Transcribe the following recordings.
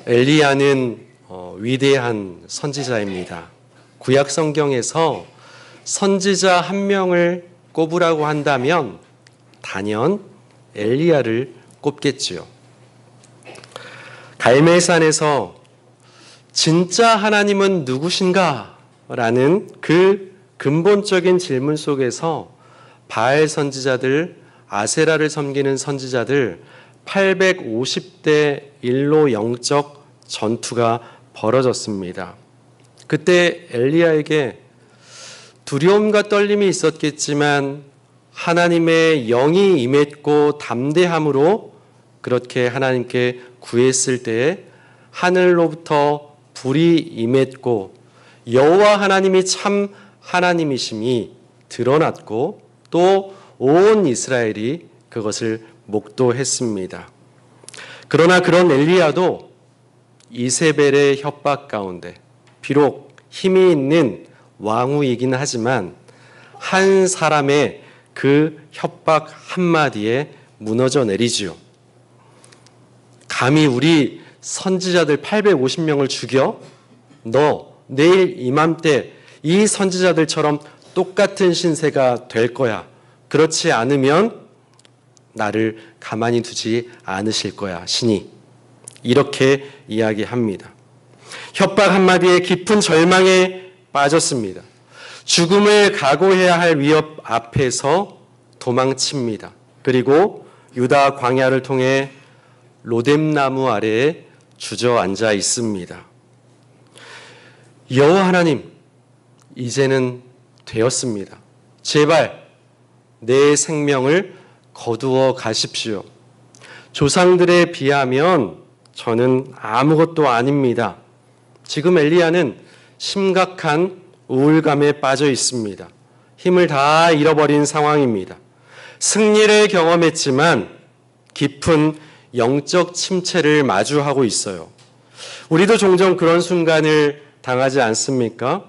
엘리야는 위대한 선지자입니다. 구약 성경에서 선지자 한 명을 꼽으라고 한다면 단연 엘리야를 꼽겠지요. 갈멜산에서 진짜 하나님은 누구신가? 라는 그 근본적인 질문 속에서 바알 선지자들, 아세라를 섬기는 선지자들 850대 1로 영적 전투가 벌어졌습니다. 그때 엘리야에게 두려움과 떨림이 있었겠지만 하나님의 영이 임했고 담대함으로 그렇게 하나님께 구했을 때에 하늘로부터 불이 임했고 여호와 하나님이 참 하나님이심이 드러났고 또 온 이스라엘이 그것을 목도했습니다. 그러나 그런 엘리야도 이세벨의 협박 가운데 비록 힘이 있는 왕후이긴 하지만 한 사람의 그 협박 한마디에 무너져 내리지요. 감히 우리 선지자들 850명을 죽여? 너 내일 이맘때 이 선지자들처럼 똑같은 신세가 될 거야. 그렇지 않으면 나를 가만히 두지 않으실 거야, 신이. 이렇게 이야기합니다. 협박 한마디에 깊은 절망에 빠졌습니다. 죽음을 각오해야 할 위협 앞에서 도망칩니다. 그리고 유다 광야를 통해 로뎀나무 아래에 주저앉아 있습니다. 여호와 하나님, 이제는 되었습니다. 제발 내 생명을 거두어 가십시오. 조상들에 비하면 저는 아무것도 아닙니다. 지금 엘리야는 심각한 우울감에 빠져 있습니다. 힘을 다 잃어버린 상황입니다. 승리를 경험했지만 깊은 영적 침체를 마주하고 있어요. 우리도 종종 그런 순간을 당하지 않습니까?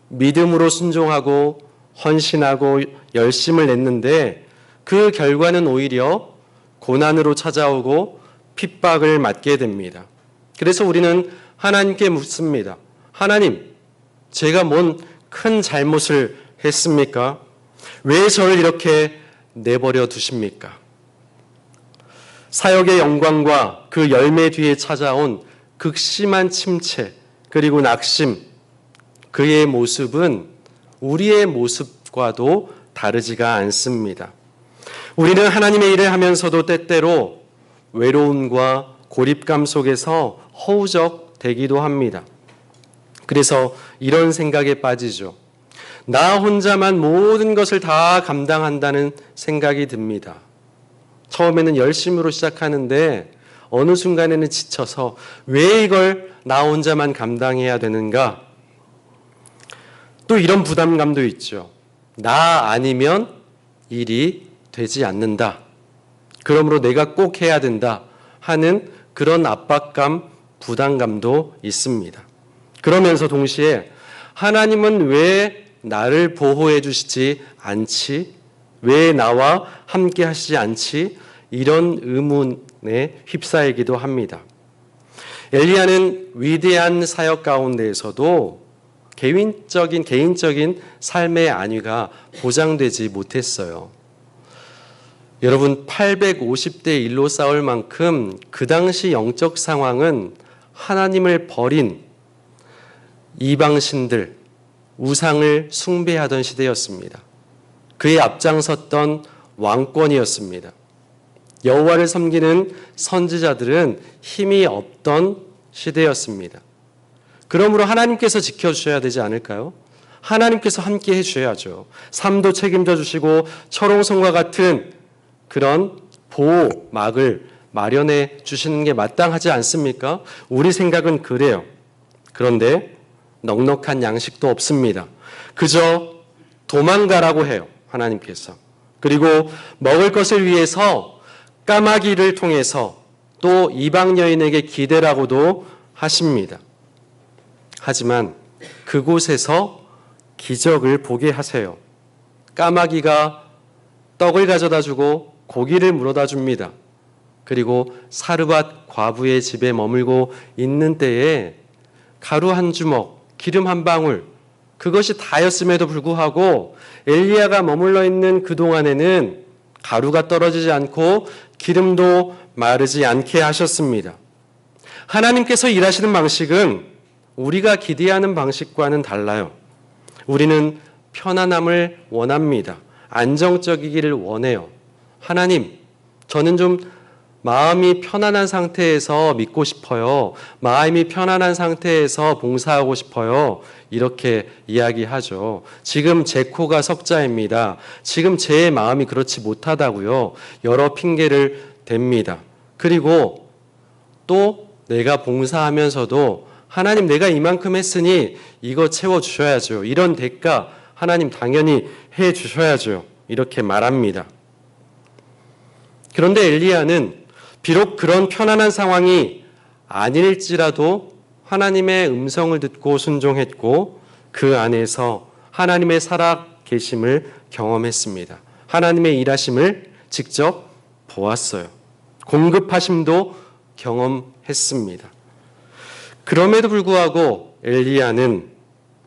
믿음으로 순종하고 헌신하고 열심을 냈는데 그 결과는 오히려 고난으로 찾아오고 핍박을 맞게 됩니다. 그래서 우리는 하나님께 묻습니다. 하나님, 제가 뭔 큰 잘못을 했습니까? 왜 저를 이렇게 내버려 두십니까? 사역의 영광과 그 열매 뒤에 찾아온 극심한 침체 그리고 낙심, 그의 모습은 우리의 모습과도 다르지가 않습니다. 우리는 하나님의 일을 하면서도 때때로 외로움과 고립감 속에서 허우적대기도 합니다. 그래서 이런 생각에 빠지죠. 나 혼자만 모든 것을 다 감당한다는 생각이 듭니다. 처음에는 열심으로 시작하는데 어느 순간에는 지쳐서 왜 이걸 나 혼자만 감당해야 되는가? 또 이런 부담감도 있죠. 나 아니면 일이 되지 않는다. 그러므로 내가 꼭 해야 된다 하는 그런 압박감, 부담감도 있습니다. 그러면서 동시에 하나님은 왜 나를 보호해 주시지 않지? 왜 나와 함께 하시지 않지? 이런 의문에 휩싸이기도 합니다. 엘리야는 위대한 사역 가운데에서도 개인적인 삶의 안위가 보장되지 못했어요. 여러분, 850대 1로 싸울 만큼 그 당시 영적 상황은 하나님을 버린 이방신들, 우상을 숭배하던 시대였습니다. 그에 앞장섰던 왕권이었습니다. 여호와를 섬기는 선지자들은 힘이 없던 시대였습니다. 그러므로 하나님께서 지켜주셔야 되지 않을까요? 하나님께서 함께 해주셔야죠. 삶도 책임져 주시고 철옹성과 같은 그런 보호막을 마련해 주시는 게 마땅하지 않습니까? 우리 생각은 그래요. 그런데 넉넉한 양식도 없습니다. 그저 도망가라고 해요, 하나님께서. 그리고 먹을 것을 위해서 까마귀를 통해서 또 이방 여인에게 기대라고도 하십니다. 하지만 그곳에서 기적을 보게 하세요. 까마귀가 떡을 가져다 주고 고기를 물어다 줍니다. 그리고 사르밧 과부의 집에 머물고 있는 때에 가루 한 주먹, 기름 한 방울, 그것이 다였음에도 불구하고 엘리야가 머물러 있는 그동안에는 가루가 떨어지지 않고 기름도 마르지 않게 하셨습니다. 하나님께서 일하시는 방식은 우리가 기대하는 방식과는 달라요. 우리는 편안함을 원합니다. 안정적이기를 원해요. 하나님, 저는 좀 마음이 편안한 상태에서 믿고 싶어요. 마음이 편안한 상태에서 봉사하고 싶어요. 이렇게 이야기하죠. 지금 제 코가 석자입니다. 지금 제 마음이 그렇지 못하다고요. 여러 핑계를 댑니다. 그리고 또 내가 봉사하면서도 하나님, 내가 이만큼 했으니 이거 채워주셔야죠. 이런 대가 하나님 당연히 해주셔야죠. 이렇게 말합니다. 그런데 엘리야는 비록 그런 편안한 상황이 아닐지라도 하나님의 음성을 듣고 순종했고 그 안에서 하나님의 살아계심을 경험했습니다. 하나님의 일하심을 직접 보았어요. 공급하심도 경험했습니다. 그럼에도 불구하고 엘리야는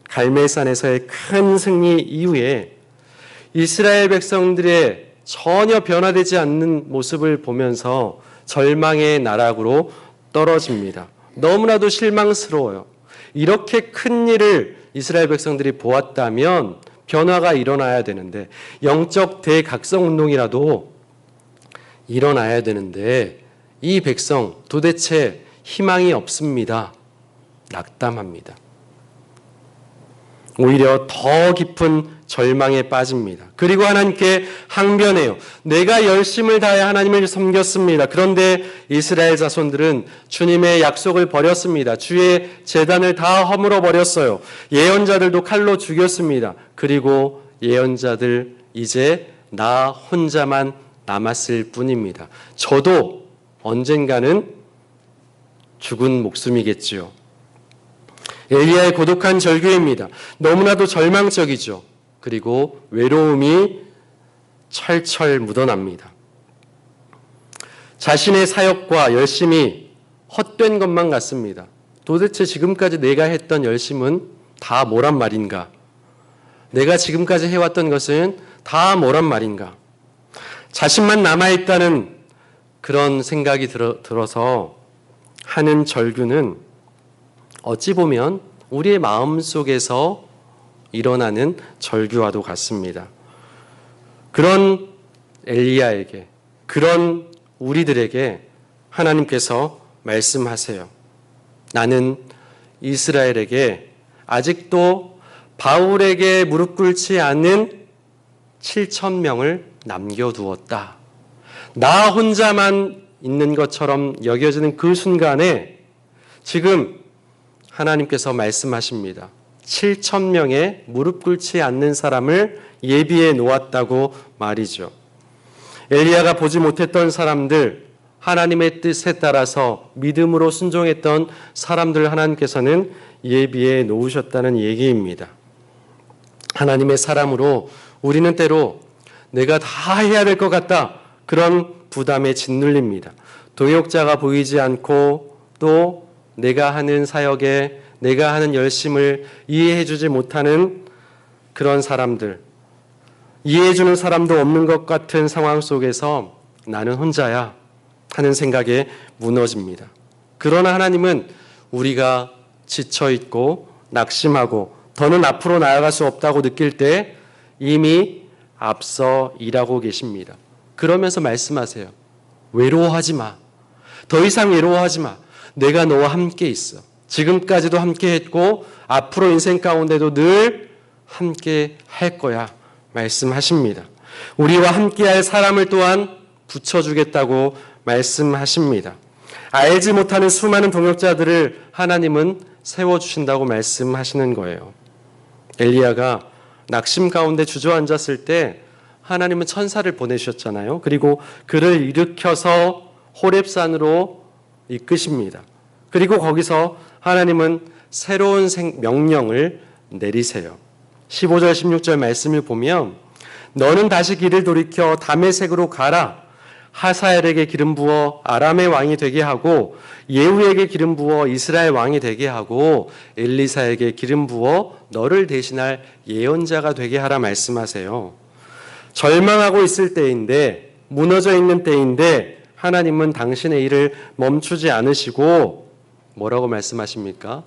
갈멜산에서의 큰 승리 이후에 이스라엘 백성들의 전혀 변화되지 않는 모습을 보면서 절망의 나락으로 떨어집니다. 너무나도 실망스러워요. 이렇게 큰 일을 이스라엘 백성들이 보았다면 변화가 일어나야 되는데, 영적 대각성 운동이라도 일어나야 되는데 이 백성 도대체 희망이 없습니다. 낙담합니다. 오히려 더 깊은 절망에 빠집니다. 그리고 하나님께 항변해요. 내가 열심을 다해 하나님을 섬겼습니다. 그런데 이스라엘 자손들은 주님의 약속을 버렸습니다. 주의 제단을 다 허물어 버렸어요. 예언자들도 칼로 죽였습니다. 그리고 예언자들 이제 나 혼자만 남았을 뿐입니다. 저도 언젠가는 죽은 목숨이겠지요. 엘리야의 고독한 절규입니다. 너무나도 절망적이죠. 그리고 외로움이 철철 묻어납니다. 자신의 사역과 열심이 헛된 것만 같습니다. 도대체 지금까지 내가 했던 열심은 다 뭐란 말인가? 내가 지금까지 해왔던 것은 다 뭐란 말인가? 자신만 남아있다는 그런 생각이 들어서 하는 절규는 어찌 보면 우리의 마음속에서 일어나는 절규와도 같습니다. 그런 엘리야에게, 그런 우리들에게 하나님께서 말씀하세요. 나는 이스라엘에게 아직도 바울에게 무릎 꿇지 않은 7,000명을 남겨두었다. 나 혼자만 있는 것처럼 여겨지는 그 순간에 지금 하나님께서 말씀하십니다. 7,000명의 무릎 꿇지 않는 사람을 예비해 놓았다고 말이죠. 엘리야가 보지 못했던 사람들, 하나님의 뜻에 따라서 믿음으로 순종했던 사람들 하나님께서는 예비해 놓으셨다는 얘기입니다. 하나님의 사람으로 우리는 때로 내가 다 해야 될 것 같다, 그런 부담에 짓눌립니다. 동역자가 보이지 않고 또 내가 하는 사역에, 내가 하는 열심을 이해해주지 못하는 그런 사람들, 이해해주는 사람도 없는 것 같은 상황 속에서 나는 혼자야 하는 생각에 무너집니다. 그러나 하나님은 우리가 지쳐있고 낙심하고 더는 앞으로 나아갈 수 없다고 느낄 때 이미 앞서 일하고 계십니다. 그러면서 말씀하세요. 외로워하지 마. 더 이상 외로워하지 마. 내가 너와 함께 있어. 지금까지도 함께 했고 앞으로 인생 가운데도 늘 함께 할 거야 말씀하십니다. 우리와 함께 할 사람을 또한 붙여주겠다고 말씀하십니다. 알지 못하는 수많은 동역자들을 하나님은 세워주신다고 말씀하시는 거예요. 엘리야가 낙심 가운데 주저앉았을 때 하나님은 천사를 보내셨잖아요. 그리고 그를 일으켜서 호렙산으로 이끄십니다. 그리고 거기서 하나님은 새로운 명령을 내리세요. 15절 16절 말씀을 보면 너는 다시 길을 돌이켜 다메섹으로 가라. 하사엘에게 기름 부어 아람의 왕이 되게 하고 예후에게 기름 부어 이스라엘 왕이 되게 하고 엘리사에게 기름 부어 너를 대신할 예언자가 되게 하라 말씀하세요. 절망하고 있을 때인데, 무너져 있는 때인데 하나님은 당신의 일을 멈추지 않으시고 뭐라고 말씀하십니까?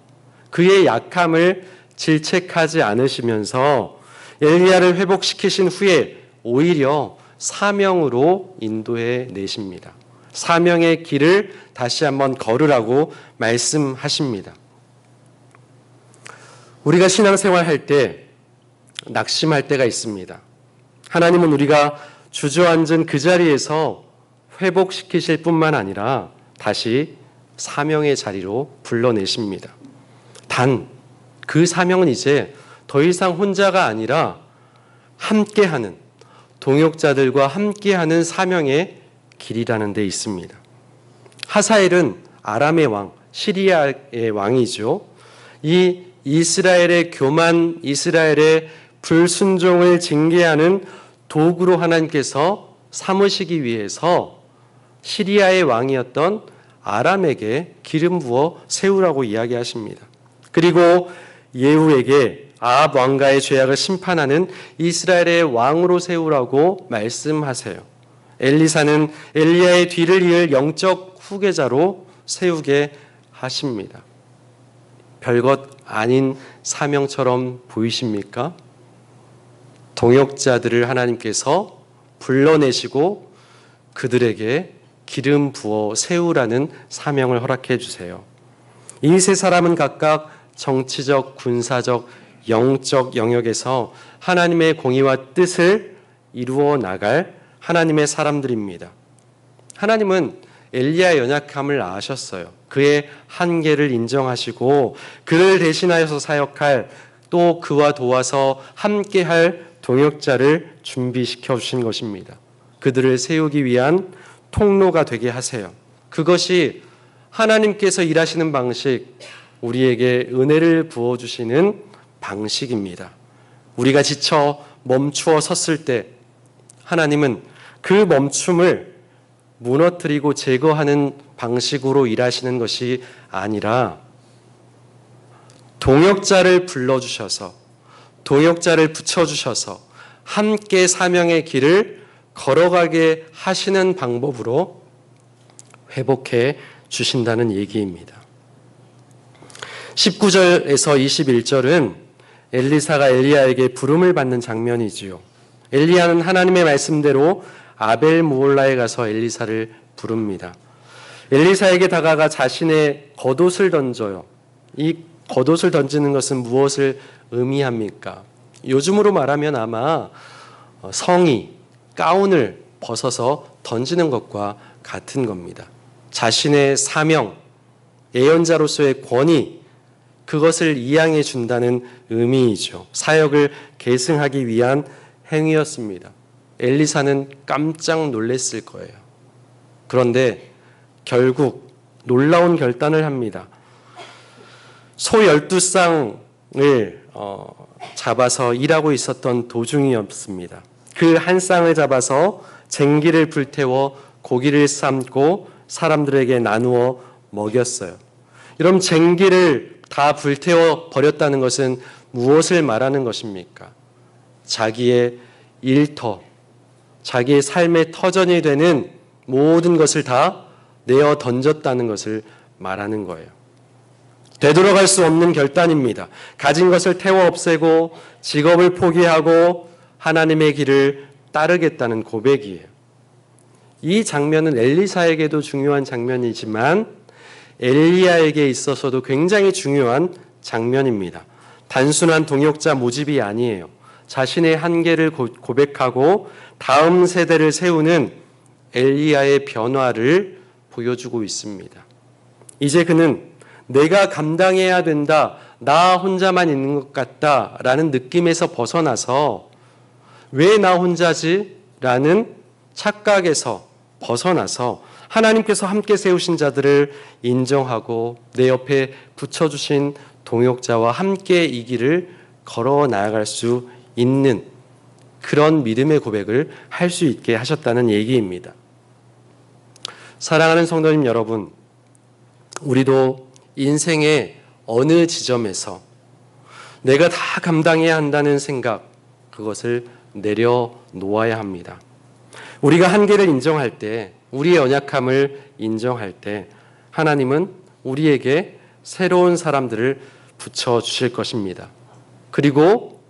그의 약함을 질책하지 않으시면서 엘리야를 회복시키신 후에 오히려 사명으로 인도해 내십니다. 사명의 길을 다시 한번 걸으라고 말씀하십니다. 우리가 신앙생활 할 때 낙심할 때가 있습니다. 하나님은 우리가 주저앉은 그 자리에서 회복시키실 뿐만 아니라 다시 사명의 자리로 불러내십니다. 단, 그 사명은 이제 더 이상 혼자가 아니라 함께하는, 동역자들과 함께하는 사명의 길이라는 데 있습니다. 하사엘은 아람의 왕, 시리아의 왕이죠. 이 이스라엘의 교만, 이스라엘의 불순종을 징계하는 도구로 하나님께서 삼으시기 위해서 시리아의 왕이었던 아람에게 기름 부어 세우라고 이야기하십니다. 그리고 예후에게 아합 왕가의 죄악을 심판하는 이스라엘의 왕으로 세우라고 말씀하세요. 엘리사는 엘리야의 뒤를 이을 영적 후계자로 세우게 하십니다. 별것 아닌 사명처럼 보이십니까? 동역자들을 하나님께서 불러내시고 그들에게 기름 부어 세우라는 사명을 허락해 주세요. 이 세 사람은 각각 정치적, 군사적, 영적 영역에서 하나님의 공의와 뜻을 이루어 나갈 하나님의 사람들입니다. 하나님은 엘리야의 연약함을 아셨어요. 그의 한계를 인정하시고 그를 대신하여서 사역할, 또 그와 도와서 함께할 동역자를 준비시켜 주신 것입니다. 그들을 세우기 위한 통로가 되게 하세요. 그것이 하나님께서 일하시는 방식, 우리에게 은혜를 부어주시는 방식입니다. 우리가 지쳐 멈추어 섰을 때 하나님은 그 멈춤을 무너뜨리고 제거하는 방식으로 일하시는 것이 아니라 동역자를 불러주셔서, 동역자를 붙여주셔서 함께 사명의 길을 걸어가게 하시는 방법으로 회복해 주신다는 얘기입니다. 19절에서 21절은 엘리사가 엘리야에게 부름을 받는 장면이지요. 엘리야는 하나님의 말씀대로 아벨 무홀라에 가서 엘리사를 부릅니다. 엘리사에게 다가가 자신의 겉옷을 던져요. 이 겉옷을 던지는 것은 무엇을 의미합니까? 요즘으로 말하면 아마 성의, 가운을 벗어서 던지는 것과 같은 겁니다. 자신의 사명, 예언자로서의 권위, 그것을 이양해 준다는 의미이죠. 사역을 계승하기 위한 행위였습니다. 엘리사는 깜짝 놀랐을 거예요. 그런데 결국 놀라운 결단을 합니다. 소 12쌍을 잡아서 일하고 있었던 도중이었습니다. 그 한 쌍을 잡아서 쟁기를 불태워 고기를 삶고 사람들에게 나누어 먹였어요. 여러분, 쟁기를 다 불태워 버렸다는 것은 무엇을 말하는 것입니까? 자기의 일터, 자기의 삶의 터전이 되는 모든 것을 다 내어 던졌다는 것을 말하는 거예요. 되돌아갈 수 없는 결단입니다. 가진 것을 태워 없애고 직업을 포기하고 하나님의 길을 따르겠다는 고백이에요. 이 장면은 엘리사에게도 중요한 장면이지만 엘리야에게 있어서도 굉장히 중요한 장면입니다. 단순한 동역자 모집이 아니에요. 자신의 한계를 고백하고 다음 세대를 세우는 엘리야의 변화를 보여주고 있습니다. 이제 그는 내가 감당해야 된다, 나 혼자만 있는 것 같다 라는 느낌에서 벗어나서 왜 나 혼자지? 라는 착각에서 벗어나서 하나님께서 함께 세우신 자들을 인정하고 내 옆에 붙여주신 동역자와 함께 이 길을 걸어 나아갈 수 있는 그런 믿음의 고백을 할 수 있게 하셨다는 얘기입니다. 사랑하는 성도님 여러분, 우리도 인생의 어느 지점에서 내가 다 감당해야 한다는 생각, 그것을 내려놓아야 합니다. 우리가 한계를 인정할 때, 우리의 연약함을 인정할 때 하나님은 우리에게 새로운 사람들을 붙여주실 것입니다. 그리고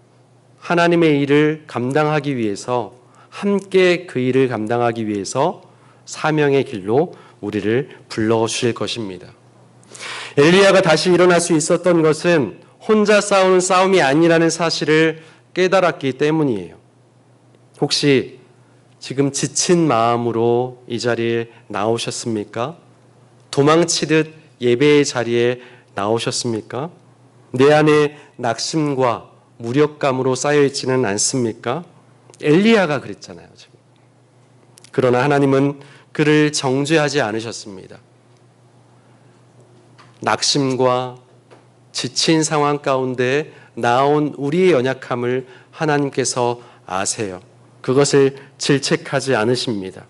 하나님의 일을 감당하기 위해서, 함께 그 일을 감당하기 위해서 사명의 길로 우리를 불러주실 것입니다. 엘리야가 다시 일어날 수 있었던 것은 혼자 싸우는 싸움이 아니라는 사실을 깨달았기 때문이에요. 혹시 지금 지친 마음으로 이 자리에 나오셨습니까? 도망치듯 예배의 자리에 나오셨습니까? 내 안에 낙심과 무력감으로 쌓여있지는 않습니까? 엘리야가 그랬잖아요, 지금. 그러나 하나님은 그를 정죄하지 않으셨습니다. 낙심과 지친 상황 가운데 나온 우리의 연약함을 하나님께서 아세요. 그것을 질책하지 않으십니다.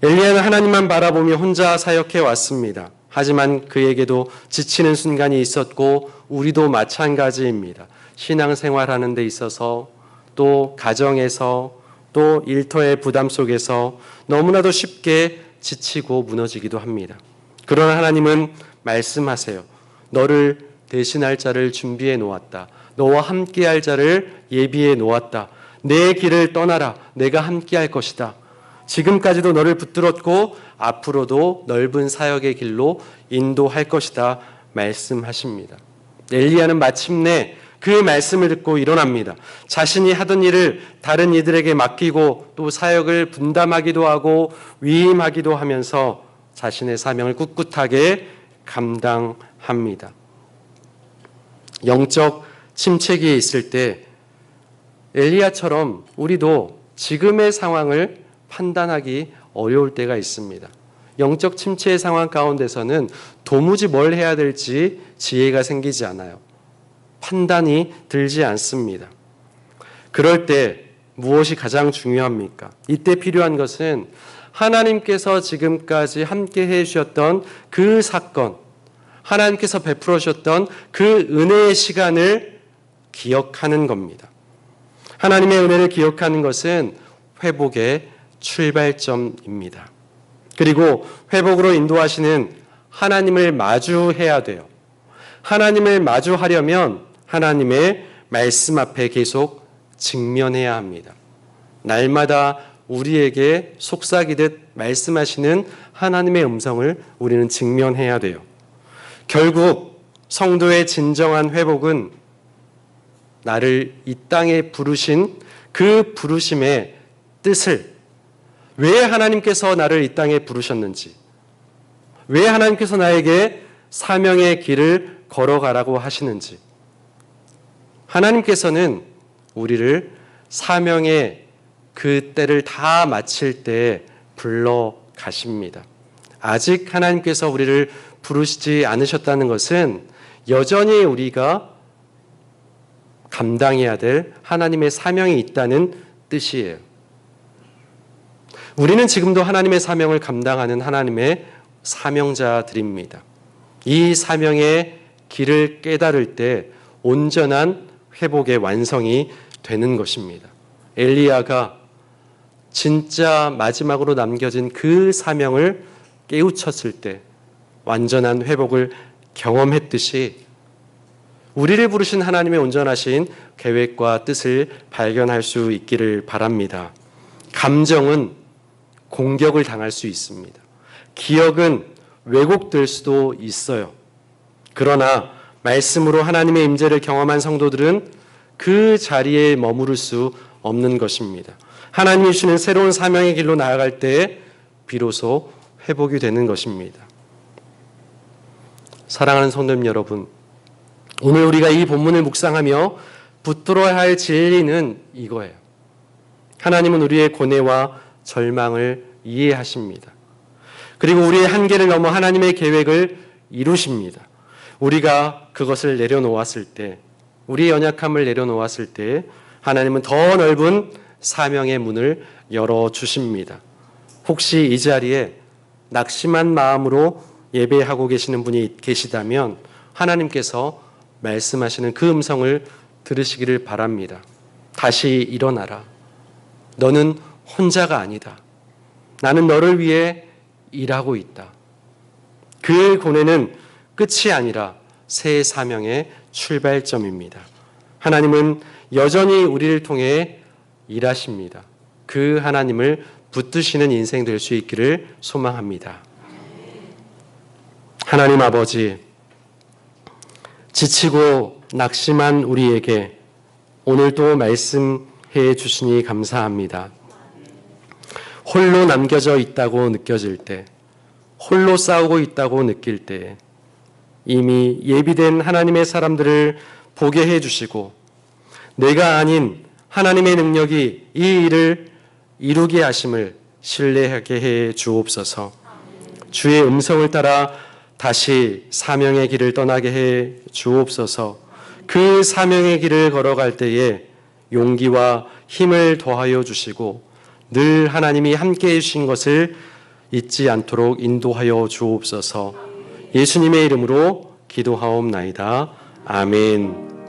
엘리야는 하나님만 바라보며 혼자 사역해 왔습니다. 하지만 그에게도 지치는 순간이 있었고 우리도 마찬가지입니다. 신앙생활하는 데 있어서 또 가정에서 또 일터의 부담 속에서 너무나도 쉽게 지치고 무너지기도 합니다. 그러나 하나님은 말씀하세요. 너를 대신할 자를 준비해 놓았다. 너와 함께할 자를 예비해 놓았다. 내 길을 떠나라. 내가 함께할 것이다. 지금까지도 너를 붙들었고 앞으로도 넓은 사역의 길로 인도할 것이다 말씀하십니다. 엘리야는 마침내 그 말씀을 듣고 일어납니다. 자신이 하던 일을 다른 이들에게 맡기고 또 사역을 분담하기도 하고 위임하기도 하면서 자신의 사명을 꿋꿋하게 감당합니다. 영적 침체기에 있을 때 엘리야처럼 우리도 지금의 상황을 판단하기 어려울 때가 있습니다. 영적 침체의 상황 가운데서는 도무지 뭘 해야 될지 지혜가 생기지 않아요. 판단이 들지 않습니다. 그럴 때 무엇이 가장 중요합니까? 이때 필요한 것은 하나님께서 지금까지 함께 해주셨던 그 사건, 하나님께서 베풀어 주셨던 그 은혜의 시간을 기억하는 겁니다. 하나님의 은혜를 기억하는 것은 회복의 출발점입니다. 그리고 회복으로 인도하시는 하나님을 마주해야 돼요. 하나님을 마주하려면 하나님의 말씀 앞에 계속 직면해야 합니다. 날마다 우리에게 속삭이듯 말씀하시는 하나님의 음성을 우리는 직면해야 돼요. 결국 성도의 진정한 회복은 나를 이 땅에 부르신 그 부르심의 뜻을, 왜 하나님께서 나를 이 땅에 부르셨는지, 왜 하나님께서 나에게 사명의 길을 걸어가라고 하시는지, 하나님께서는 우리를 사명의 그 때를 다 마칠 때 불러 가십니다. 아직 하나님께서 우리를 부르시지 않으셨다는 것은 여전히 우리가 감당해야 될 하나님의 사명이 있다는 뜻이에요. 우리는 지금도 하나님의 사명을 감당하는 하나님의 사명자들입니다. 이 사명의 길을 깨달을 때 온전한 회복의 완성이 되는 것입니다. 엘리야가 진짜 마지막으로 남겨진 그 사명을 깨우쳤을 때 완전한 회복을 경험했듯이 우리를 부르신 하나님의 온전하신 계획과 뜻을 발견할 수 있기를 바랍니다. 감정은 공격을 당할 수 있습니다. 기억은 왜곡될 수도 있어요. 그러나 말씀으로 하나님의 임재를 경험한 성도들은 그 자리에 머무를 수 없는 것입니다. 하나님이 주시는 새로운 사명의 길로 나아갈 때 비로소 회복이 되는 것입니다. 사랑하는 성도님 여러분, 오늘 우리가 이 본문을 묵상하며 붙들어야 할 진리는 이거예요. 하나님은 우리의 고뇌와 절망을 이해하십니다. 그리고 우리의 한계를 넘어 하나님의 계획을 이루십니다. 우리가 그것을 내려놓았을 때, 우리의 연약함을 내려놓았을 때 하나님은 더 넓은 사명의 문을 열어주십니다. 혹시 이 자리에 낙심한 마음으로 예배하고 계시는 분이 계시다면 하나님께서 말씀하시는 그 음성을 들으시기를 바랍니다. 다시 일어나라. 너는 혼자가 아니다. 나는 너를 위해 일하고 있다. 그의 고뇌는 끝이 아니라 새 사명의 출발점입니다. 하나님은 여전히 우리를 통해 일하십니다. 그 하나님을 붙드시는 인생 될 수 있기를 소망합니다. 하나님 아버지, 지치고 낙심한 우리에게 오늘도 말씀해 주시니 감사합니다. 홀로 남겨져 있다고 느껴질 때, 홀로 싸우고 있다고 느낄 때 이미 예비된 하나님의 사람들을 보게 해주시고 내가 아닌 하나님의 능력이 이 일을 이루게 하심을 신뢰하게 해 주옵소서. 주의 음성을 따라 다시 사명의 길을 떠나게 해 주옵소서. 그 사명의 길을 걸어갈 때에 용기와 힘을 더하여 주시고 늘 하나님이 함께해 주신 것을 잊지 않도록 인도하여 주옵소서. 예수님의 이름으로 기도하옵나이다. 아멘.